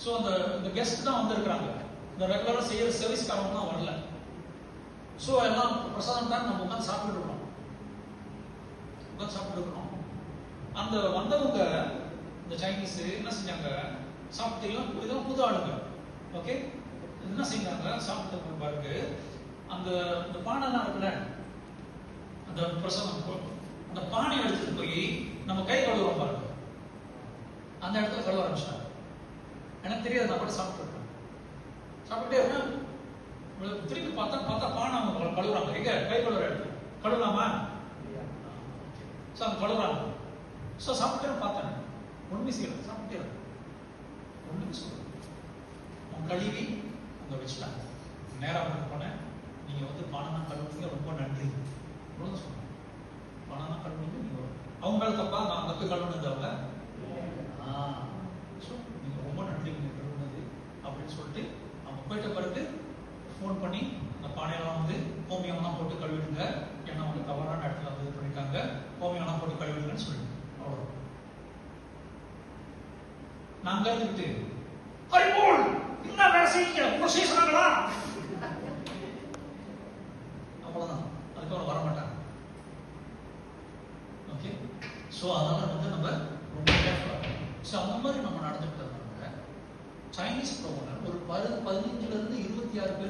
So அந்த guest தான் வந்திருக்கிறாங்க, இந்த ரெகுலராக செய்யற சர்வீஸ்காரங்கலாம் வரல. ஸோ எல்லாம் பிரசாதம் தான் நம்ம உட்காந்து சாப்பிட்டு இருக்கோம். அந்த வந்தவங்க இந்த சைனீஸ் என்ன செஞ்சாங்க, சாப்பிட்டீங்கன்னா இதெல்லாம் புது ஆளுங்க. ஓகே, என்ன செஞ்சாங்க, சாப்பிட்ட பிறகு அந்த பானைலாம் இருக்குல்ல, அந்த பிரசாதம், அந்த பானை எடுத்துட்டு போய் நம்ம கை கழுவுறோம் பாருங்க, அந்த இடத்துல கழுவ ஆரம்பிச்சிட்டாங்க. எனக்கு தெரியாது, நான் கூட சாப்பிட்டுட்டே இருக்கேன். திருப்பி பார்த்தா பானை அவங்க கழுவுறாங்க. எங்க கை கழுவுற இடத்துல கழுவலாமா? ஸோ அவங்க கழுவுறாங்க. ஸோ சாப்பிட்டே பார்த்தேன், ஒன்றுமே செய்யல, சாப்பிட்டே ஒன்றுமே சொல்ல. அவங்க கழுவி அவங்க வச்சுட்டாங்க. நேராக போனேன், நீங்க பானை கழுவுனீங்க, ரொம்ப நன்றி சொன்னாங்க. பானை கழுவுனீங்க, நீங்க அவங்க மேல தப்பா, நான் தப்பு கழுவுனது அவங்க. நீங்க ரொம்ப நன்றி நீங்க கழுவுனது அப்படின்னு சொல்லிட்டு அவங்க போயிட்ட பிறகு ஃபோன் பண்ணி அந்த பானையெல்லாம் ஹோமியோலாம் போட்டு கழுவிடுங்க, ஏன்னா அவங்க தவறான இடத்துல இது பண்ணிருக்காங்க, ஹோமியோலாம் போட்டு கழுவிடுங்கன்னு சொல்லிட்டு அவ்வளோ. நாங்க இருந்துட்டு ஹரிபோல் என்ன வேலை செய்யுங்க, உங்க செய்ய சொன்னாங்களா, அவ்வளவுதான். அதுக்கப்புறம் வரமாட்டாங்க. ஓகே, ஸோ அதனால நம்ம ரொம்ப கேர்ஃபுல்லா. ஸோ அந்த மாதிரி நம்ம நடந்துக்கிட்டதுனால சைனீஸ் ப்ரோமோனர் ஒரு 15 ல இருந்து 26 பேர்